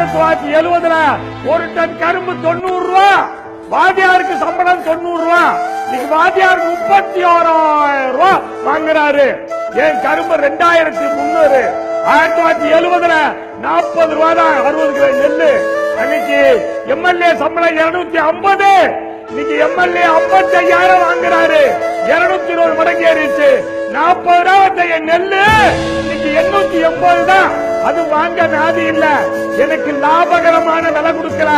1970 ஒரு டன் கரும்பு 90 ரூபாய், வாத்தியாருக்கு சம்பளம் 90 ரூபாய். இன்னைக்கு வாத்தியார் 36,000 ரூபாய் வாங்குறாரு. என் கரும்பு 2300. 1970 40 ரூபாய் தான் 60 கிலோ நெல்லு. அன்னைக்கு எம்எல்ஏ சம்பளம் 250. இன்னைக்கு எம்எல்ஏ 55,000 வாங்குறாரு. 220 மடங்கு ஏறிச்சு. 40 ரூபாய் நெல்லு இன்னைக்கு 880 தான். அது வாங்க நாதி இல்ல. எனக்கு லாபகரமான விலை கொடுக்கல.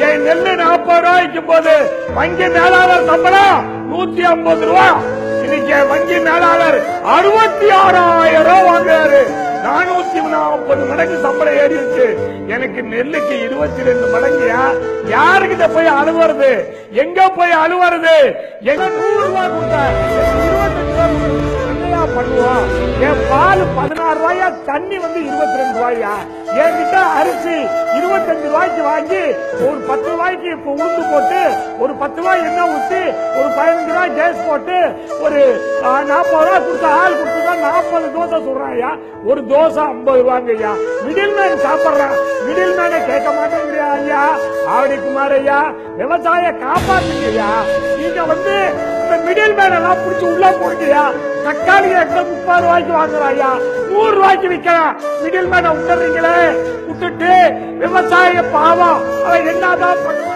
என் நெல்லு 40 ரூபாய்க்கும் போது வங்கி மேலாளர் சம்பளம் 150 ரூபாய். இன்னைக்கு வங்கி மேலாளர் 66,000 ரூபாய் வாங்குறாரு. 440 மடங்கு சம்பளம் ஏறிடுச்சு. எனக்கு நெல்லுக்கு 22 மடங்குயா. யாருக்கிட்ட போய் அழுவுறது? எங்க போய் அழுவுறது? எங்க 100 ரூபாய் கொடுத்தா 25 ரூபாய் பண்ணுவோம். என் பால் 16 ரூபாயா, தண்ணி 22 ரூபாயா. என்கிட்ட அரிசி 25 ரூபாய்க்கு வாங்கி ஒரு 10 ரூபாய்க்கு உளுந்து போட்டு ஒரு 10 ரூபாய் எண்ணெய் ஊற்றி ஒரு 15 ரூபாய் கேஸ் போட்டு ஒரு 40 ரூபாய் கொடுத்த ஆள் கொடுத்துதான் 40 தோசை சொல்றாயா. ஒரு தோசை 50 ரூபாய்ங்கய்யா. மிடில் மேன் சாப்பிடுறான். மிடில் மேனை கேட்க மாட்டேங்கிறியா ஐயா? ஆவடி குமார் ஐயா, விவசாய காப்பாத்துங்கய்யா. நீங்க இந்த மிடில் மேன் எல்லாம் பிடிச்சி உள்ள போடுங்கய்யா. தக்காளி 30 ரூபாய்க்கு வாங்குறாயா, 100 ரூபாய்க்கு விற்கிறான். மிடில் மேனை விட்டுறீங்களே, விட்டுட்டு விவசாய பாவம் அவன் என்னதான் பண்ணுவான்?